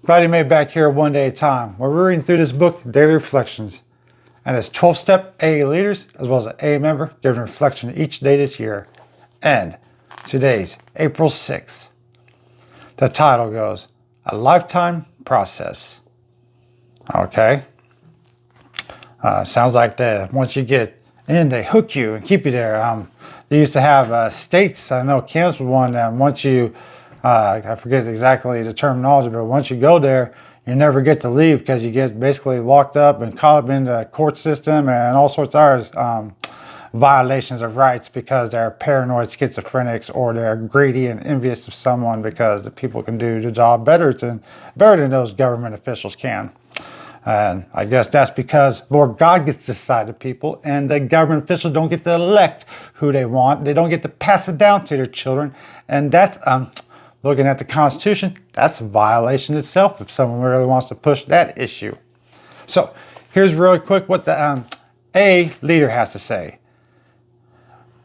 Glad you made it back here one day at a time. We're reading through this book, Daily Reflections, and it's 12-step AA leaders as well as an AA member giving reflection each day this year. And today's April 6th. The title goes, A Lifetime Process. Okay. Sounds like that once you get in, they hook you and keep you there. They used to have states, I know Kansas was one, and once you, I forget exactly the terminology, but once you go there, you never get to leave because you get basically locked up and caught up in the court system and all sorts of other violations of rights because they're paranoid schizophrenics or they're greedy and envious of someone because the people can do the job better than those government officials can. And I guess that's because Lord God gets to decide the people, and the government officials don't get to elect who they want. They don't get to pass it down to their children. And that's, looking at the Constitution, that's a violation itself if someone really wants to push that issue. So here's really quick what the AA leader has to say.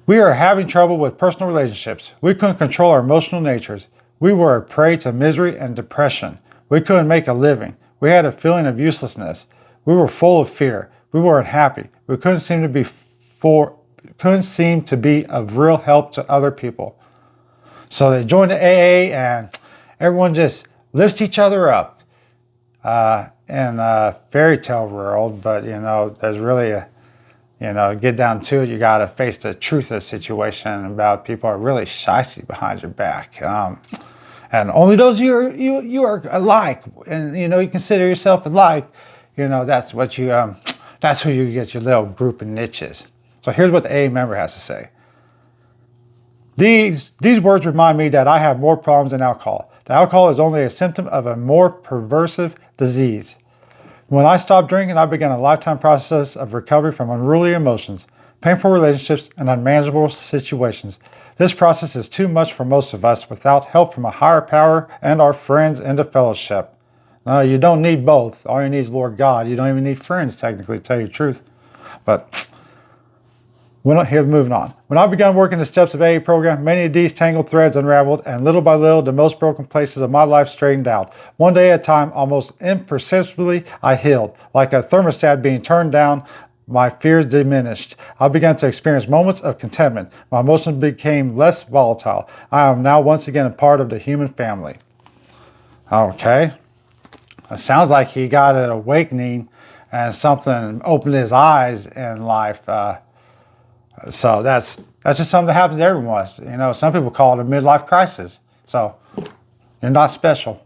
We are having trouble with personal relationships. We couldn't control our emotional natures. We were a prey to misery and depression. We couldn't make a living. We had a feeling of uselessness. We were full of fear. We weren't happy. We couldn't seem to be of real help to other people. So they joined the AA, and everyone just lifts each other up in a fairy tale world. But there's really get down to it, you got to face the truth of the situation about people are really shysty behind your back. And only those you are alike, and you consider yourself alike, that's what that's who you get your little group of niches. So here's what the AA member has to say. These words remind me that I have more problems than alcohol. The alcohol is only a symptom of a more pervasive disease. When I stopped drinking, I began a lifetime process of recovery from unruly emotions, painful relationships, and unmanageable situations. This process is too much for most of us without help from a higher power and our friends in the fellowship. No, you don't need both. All you need is Lord God. You don't even need friends, technically, to tell you the truth. But moving on. When I began working the steps of AA program, many of these tangled threads unraveled, and little by little, the most broken places of my life straightened out. One day at a time, almost imperceptibly, I healed. Like a thermostat being turned down, my fears diminished. I began to experience moments of contentment. My emotions became less volatile. I am now once again a part of the human family. Okay. It sounds like he got an awakening and something opened his eyes in life. So that's just something that happens to everyone. Some people call it a midlife crisis. So you're not special.